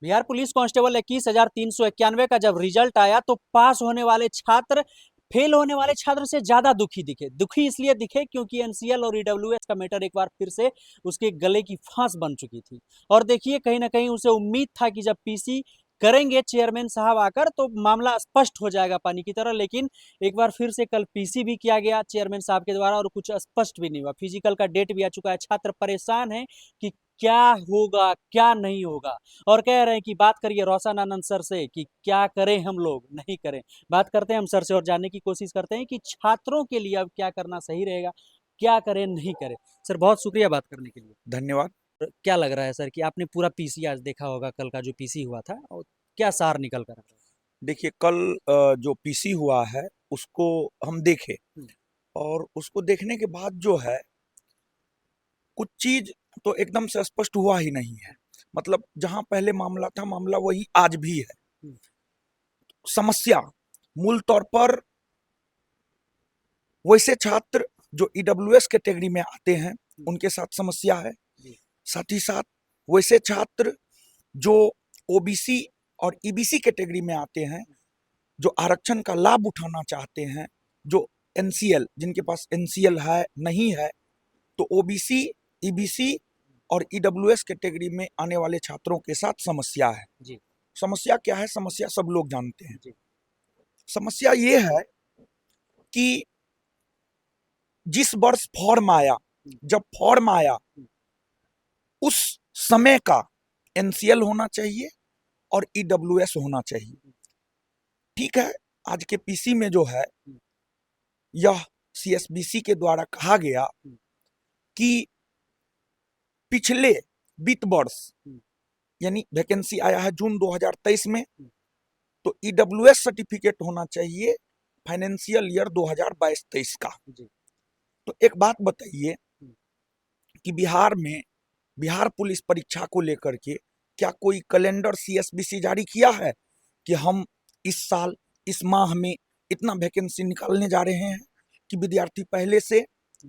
Bihar police constable 21,391 का जब result आया तो पास होने वाले छात्र फेल होने वाले छात्र से ज्यादा दुखी दिखे। दुखी इसलिए दिखे क्योंकि एनसीएल और ईडब्ल्यूएस का मैटर एक बार फिर से उसके गले की फांस बन चुकी थी। और देखिए, कहीं ना कहीं उसे उम्मीद था कि जब पीसी करेंगे चेयरमैन साहब आकर तो मामला स्पष्ट हो जाएगा पानी की तरह। लेकिन एक बार फिर से कल पीसी भी किया गया चेयरमैन साहब के द्वारा और कुछ स्पष्ट भी नहीं हुआ। फिजिकल का डेट भी आ चुका है। छात्र परेशान है कि क्या होगा क्या नहीं होगा, और कह रहे हैं कि बात करिए रोशन आनंद सर से कि क्या करें हम लोग नहीं करें। बात करते हैं हम सर से और जानने की कोशिश करते हैं कि छात्रों के लिए अब क्या करना सही रहेगा, क्या करें नहीं करें। सर बहुत शुक्रिया बात करने के लिए। धन्यवाद। क्या लग रहा है सर कि आपने पूरा पीसी आज देखा होगा, कल का जो पीसी हुआ था और क्या सार निकल कर आया? देखिए, कल जो पीसी हुआ है उसको हम देखे, और उसको देखने के बाद जो है कुछ चीज तो एकदम से स्पष्ट हुआ ही नहीं है। मतलब जहां पहले मामला था, मामला वही आज भी है। समस्या मूल तौर पर वैसे छात्र जो ईडब्ल्यूएस कैटेगरी में आते हैं उनके साथ समस्या है। साथ ही साथ वैसे छात्र जो ओबीसी और ईबीसी कैटेगरी में आते हैं, जो आरक्षण का लाभ उठाना चाहते हैं, जो एनसीएल जिनके पास एनसीएल है नहीं है, तो ओबीसी, ईबीसी और ईडब्ल्यूएस कैटेगरी में आने वाले छात्रों के साथ समस्या है। समस्या क्या है? समस्या सब लोग जानते हैं। समस्या ये है कि जिस वर्ष फॉर्म आया, जब फॉर्म आया उस समय का एनसीएल होना चाहिए और ईडब्ल्यूएस होना चाहिए। ठीक है, आज के पीसी में जो है यह सीएसबीसी के द्वारा कहा गया कि पिछले वित्त वर्ष यानी वैकेंसी आया है जून 2023 में, तो ईडब्ल्यूएस सर्टिफिकेट होना चाहिए फाइनेंशियल ईयर 2022-23 का। तो एक बात बताइए कि बिहार पुलिस परीक्षा को लेकर के क्या कोई कैलेंडर सीएसबीसी जारी किया है कि हम इस साल इस माह में इतना वैकेंसी निकालने जा रहे हैं कि विद्यार्थी पहले से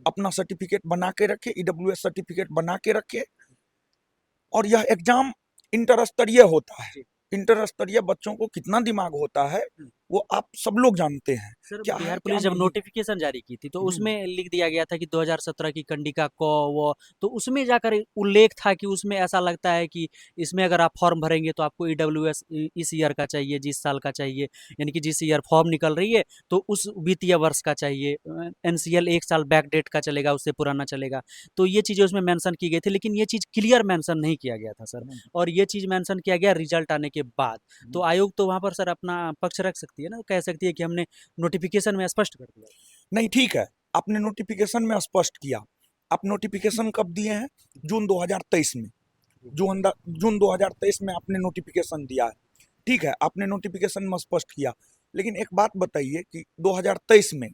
अपना सर्टिफिकेट बना के रखे, ईडब्ल्यूएस सर्टिफिकेट बना के रखे। और यह एग्जाम इंटर स्तरीय होता है। इंटर स्तरीय बच्चों को कितना दिमाग होता है वो आप सब लोग जानते हैं। सर क्या है बिहार क्या पुलिस जब नहीं। नोटिफिकेशन जारी की थी तो उसमें लिख दिया गया था कि 2017 की कंडिका क वो, तो उसमें जाकर उल्लेख था कि उसमें ऐसा लगता है कि इसमें अगर आप फॉर्म भरेंगे तो आपको ईडब्ल्यूएस इस ईयर का चाहिए, जिस साल का चाहिए, यानी कि जिस ईयर फॉर्म निकल रही है तो उस वित्तीय वर्ष का चाहिए। एनसीएल एक साल बैक डेट का चलेगा, उससे पुराना चलेगा। तो ये चीज़ें उसमें मेंशन की गई थी, लेकिन ये चीज़ क्लियर मेंशन नहीं किया गया था सर। और ये चीज़ मेंशन किया गया रिजल्ट आने के बाद। तो आयोग तो वहाँ पर सर अपना पक्ष रख सकती है ना, कह सकती है कि हमने नोटिफिकेशन में स्पष्ट कर दिया। नहीं, ठीक है, आपने नोटिफिकेशन में स्पष्ट किया। आप नोटिफिकेशन कब दिए हैं? जून 2023 में। जून 2023 में आपने नोटिफिकेशन दिया है। ठीक है, आपने नोटिफिकेशन में स्पष्ट किया, लेकिन एक बात बताइए कि 2023 में,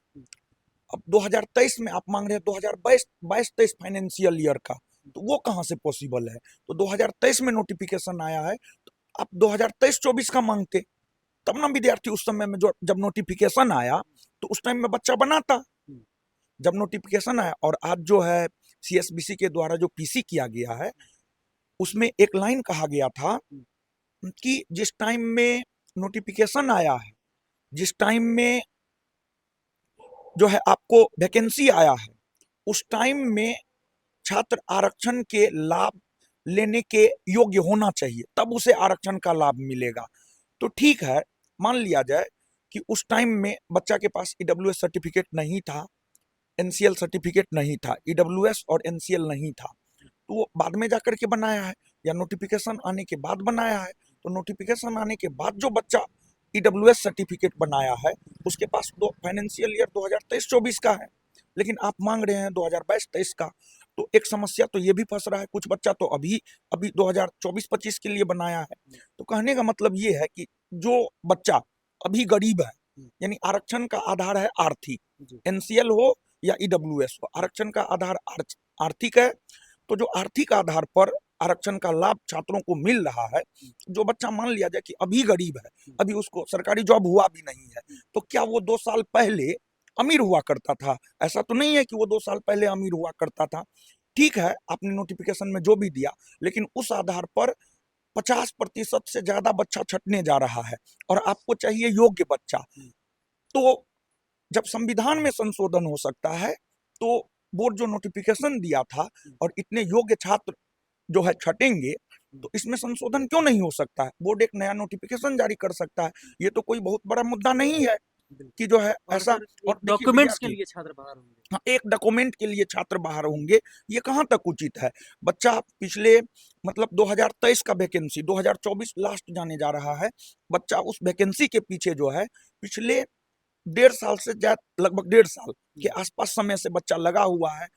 अब 2023 में आप मांग रहे हैं 2022-23 फाइनेंशियल ईयर का, तो वो कहाँ से पॉसिबल है? तो 2023 में नोटिफिकेशन आया है, तो आप 2023-24 का मांगते, तब ना विद्यार्थी उस समय में जो जब नोटिफिकेशन आया तो उस टाइम में बच्चा बनाता। जब नोटिफिकेशन आया और आज जो है सीएसबीसी के द्वारा जो पीसी किया गया है उसमें एक लाइन कहा गया था कि जिस टाइम में नोटिफिकेशन आया है, जिस टाइम में जो है आपको वैकेंसी आया है, उस टाइम में छात्र आरक्षण के लाभ लेने के योग्य होना चाहिए, तब उसे आरक्षण का लाभ मिलेगा। तो ठीक है, मान लिया जाए कि उस टाइम में बच्चा के पास ईडब्ल्यूएस सर्टिफिकेट नहीं था, एनसीएल सर्टिफिकेट नहीं था, ईडब्ल्यूएस और एनसीएल नहीं था, तो वो बाद में जाकर के बनाया है या नोटिफिकेशन आने के बाद बनाया है। तो नोटिफिकेशन आने के बाद जो बच्चा ईडब्ल्यूएस सर्टिफिकेट बनाया है उसके पास दो फाइनेंशियल ईयर 2023-24 का है, लेकिन आप मांग रहे हैं 2022-23 का। तो एक समस्या तो ये भी फंस रहा है, कुछ बच्चा तो अभी अभी 2024-25 के लिए बनाया है। तो कहने का मतलब ये है कि जो बच्चा अभी गरीब है, यानी आरक्षण का आधार है आर्थिक, एनसीएल हो या ईडब्ल्यूएस हो, आरक्षण का आधार आर्थिक है। तो जो आर्थिक आधार पर आरक्षण का लाभ छात्रों को मिल रहा है, जो बच्चा मान लिया जाए कि अभी गरीब है, अभी उसको सरकारी जॉब हुआ भी नहीं है, तो क्या वो 2 साल पहले अमीर हुआ करता था? ऐसा तो नहीं है कि वो 2 साल पहले अमीर हुआ करता था। ठीक है, आपने नोटिफिकेशन में जो भी दिया, लेकिन उस आधार पर 50% से ज्यादा बच्चा छटने जा रहा है और आपको चाहिए योग्य बच्चा। तो जब संविधान में संशोधन हो सकता है तो बोर्ड जो नोटिफिकेशन दिया था और इतने योग्य छात्र जो है छटेंगे, तो इसमें संशोधन क्यों नहीं हो सकता है? बोर्ड एक नया नोटिफिकेशन जारी कर सकता है। ये तो कोई बहुत बड़ा मुद्दा नहीं है कि जो है और ऐसा। सर और देखिए डॉक्यूमेंट्स के विद्यार्थी, लिए छात्र बाहर होंगे। हाँ, एक डॉक्यूमेंट के लिए छात्र बाहर होंगे, ये कहाँ तक उचित है? बच्चा पिछले मतलब 2023 का वैकेंसी 2024 लास्ट जाने जा रहा है, बच्चा उस वैकेंसी के पीछे जो है पिछले 1.5 साल से ज्यादा, लगभग 1.5 साल के आसपास समय से बच्चा लगा हुआ है।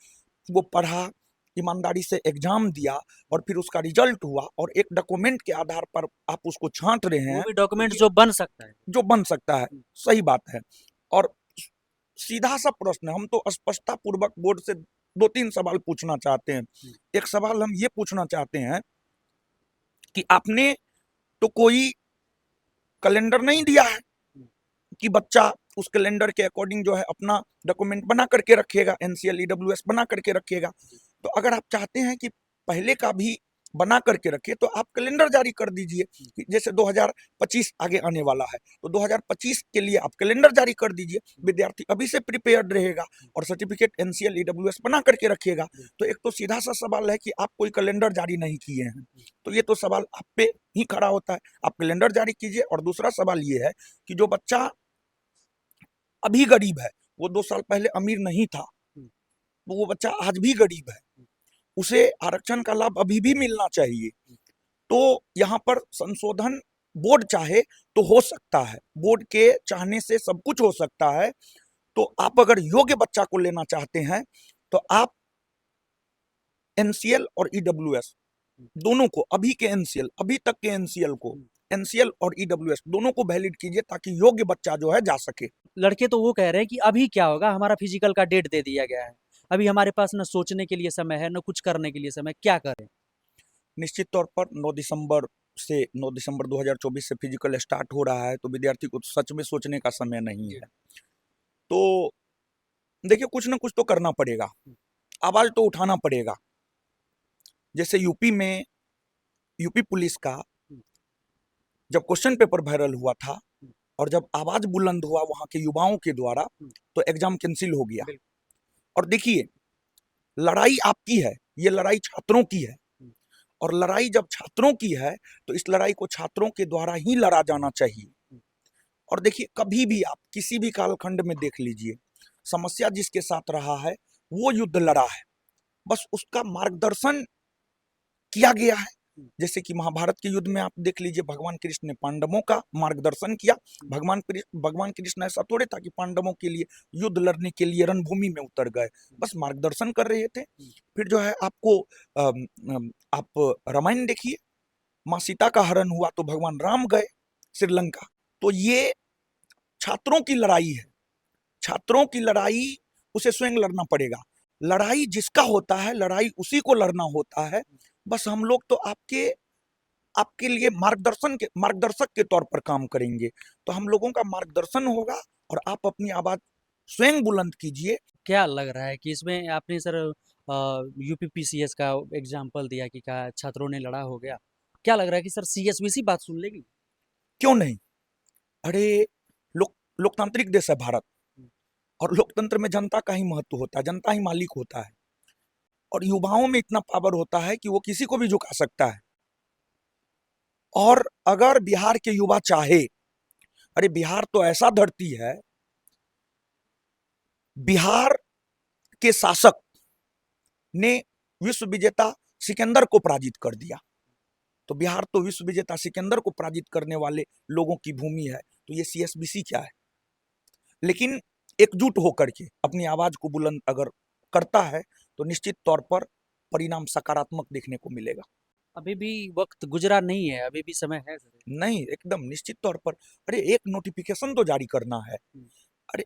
वो पढ़ा, ईमानदारी से एग्जाम दिया और फिर उसका रिजल्ट हुआ और एक डॉक्यूमेंट के आधार पर आप उसको छांट रहे वो हैं, भी तो डॉक्यूमेंट ये जो बन सकता है। जो बन सकता है, सही बात है। और सीधा सा प्रश्न है, हम तो स्पष्टता पूर्वक बोर्ड से 2-3 सवाल पूछना चाहते हैं। एक सवाल हम ये पूछना चाहते हैं कि आपने तो कोई कैलेंडर नहीं दिया है कि बच्चा उस कैलेंडर के अकॉर्डिंग जो है अपना डॉक्यूमेंट बना करके रखेगा, एनसीएल ईडब्ल्यूएस बना करके रखेगा। तो अगर आप चाहते हैं कि पहले का भी बना करके रखे तो आप कैलेंडर जारी कर दीजिए कि जैसे 2025 आगे आने वाला है, तो 2025 के लिए आप कैलेंडर जारी कर दीजिए। विद्यार्थी अभी से प्रिपेयर्ड रहेगा और सर्टिफिकेट एनसीएल ईडब्ल्यूएस बना करके रखेगा। तो एक तो सीधा सा सवाल है कि आप कोई कैलेंडर जारी नहीं किए हैं, तो ये तो सवाल आप पे ही खड़ा होता है, आप कैलेंडर जारी कीजिए। और दूसरा सवाल ये है कि जो बच्चा अभी गरीब है, वो 2 साल पहले अमीर नहीं था, तो वो बच्चा आज भी गरीब है, उसे आरक्षण का लाभ अभी भी मिलना चाहिए। तो यहाँ पर संशोधन बोर्ड चाहे तो हो सकता है, बोर्ड के चाहने से सब कुछ हो सकता है। तो आप अगर योग्य बच्चा को लेना चाहते हैं तो आप एनसीएल और ईडब्ल्यूएस दोनों को, अभी के एनसीएल, अभी तक के एनसीएल को, एनसीएल और ईडब्ल्यूएस दोनों को वैलिड कीजिए ताकि योग्य बच्चा जो है जा सके। लड़के तो वो कह रहे हैं कि अभी क्या होगा, हमारा फिजिकल का डेट दे दिया गया है, अभी हमारे पास न सोचने के लिए समय है, न कुछ करने के लिए समय, क्या करें? निश्चित तौर पर 9 दिसंबर 2024 से फिजिकल स्टार्ट हो रहा है, तो विद्यार्थी को सच में सोचने का समय नहीं है। तो देखिए कुछ ना कुछ तो करना पड़ेगा, आवाज तो उठाना पड़ेगा। जैसे यूपी में, यूपी पुलिस का जब क्वेश्चन पेपर वायरल हुआ था और जब आवाज बुलंद हुआ वहां के युवाओं के द्वारा, तो एग्जाम कैंसिल हो गया। और देखिए लड़ाई आपकी है, ये लड़ाई छात्रों की है, और लड़ाई जब छात्रों की है तो इस लड़ाई को छात्रों के द्वारा ही लड़ा जाना चाहिए। और देखिए कभी भी आप किसी भी कालखंड में देख लीजिए, समस्या जिसके साथ रहा है वो युद्ध लड़ा है, बस उसका मार्गदर्शन किया गया है। जैसे कि महाभारत के युद्ध में आप देख लीजिए, भगवान कृष्ण ने पांडवों का मार्गदर्शन किया। भगवान कृष्ण ऐसा थोड़े था कि पांडवों के लिए युद्ध लड़ने के लिए रणभूमि में उतर गए, बस मार्गदर्शन कर रहे थे। फिर जो है आपको आप रामायण देखिए, माँ सीता का हरण हुआ तो भगवान राम गए श्रीलंका। तो ये छात्रों की लड़ाई है, छात्रों की लड़ाई उसे स्वयं लड़ना पड़ेगा। लड़ाई जिसका होता है, लड़ाई उसी को लड़ना होता है। बस हम लोग तो आपके आपके लिए मार्गदर्शक के तौर पर काम करेंगे। तो हम लोगों का मार्गदर्शन होगा और आप अपनी आवाज स्वयं बुलंद कीजिए। क्या लग रहा है कि इसमें आपने सर यूपीपीसीएस का एग्जाम्पल दिया कि क्या छात्रों ने लड़ा हो गया, क्या लग रहा है कि सर सीएसबीसी बात सुन लेगी? क्यों नहीं? अरे लोकतांत्रिक देश है भारत, और लोकतंत्र में जनता का ही महत्व होता है, जनता ही मालिक होता है, और युवाओं में इतना पावर होता है कि वो किसी को भी झुका सकता है। और अगर बिहार के युवा चाहे, अरे बिहार तो ऐसा धरती है, बिहार के शासक ने विश्व विजेता सिकंदर को पराजित कर दिया। तो बिहार तो विश्व विजेता सिकंदर को पराजित करने वाले लोगों की भूमि है, तो ये सीएसबीसी क्या है? लेकिन एकजुट होकर के अपनी आवाज को बुलंद अगर करता है तो निश्चित तौर पर परिणाम सकारात्मक देखने को मिलेगा। अभी भी वक्त गुजरा नहीं है, अभी भी समय है सर। नहीं, एकदम निश्चित तौर पर। अरे एक नोटिफिकेशन तो जारी करना है। अरे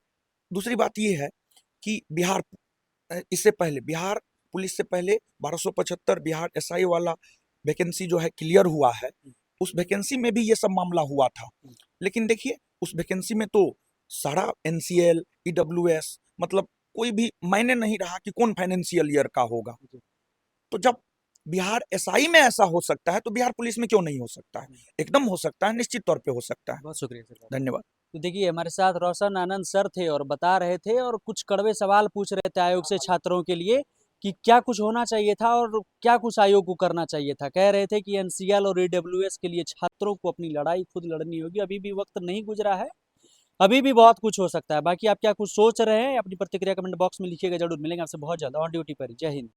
दूसरी बात ये है कि बिहार इससे पहले, बिहार पुलिस से पहले 1275 बिहार एसआई वाला वैकेंसी जो है क्लियर हुआ है, उस वैकेंसी में भी ये सब मामला हुआ था। लेकिन देखिए उस वैकेंसी में तो सारा एनसीएल ईडब्ल्यूएस, मतलब कोई भी मायने नहीं रहा कि कौन फाइनेंशियल ईयर का होगा। तो जब बिहार एसआई में ऐसा हो सकता है तो बिहार पुलिस में क्यों नहीं हो सकता है? एकदम हो सकता है, निश्चित तौर पे हो सकता है। बहुत शुक्रिया सर। धन्यवाद। तो देखिए हमारे साथ रोशन आनंद सर थे और बता रहे थे और कुछ कड़वे सवाल पूछ रहे थे आयोग से छात्रों के लिए कि क्या कुछ होना चाहिए था और क्या कुछ आयोग को करना चाहिए था। कह रहे थे कि एनसीएल और ईडब्ल्यूएस के लिए छात्रों को अपनी लड़ाई खुद लड़नी होगी, अभी भी वक्त नहीं गुजरा है, अभी भी बहुत कुछ हो सकता है। बाकी आप क्या कुछ सोच रहे हैं अपनी प्रतिक्रिया कमेंट बॉक्स में लिखिएगा, जरूर मिलेंगे आपसे बहुत ज़्यादा ऑन ड्यूटी पर। जय हिंद।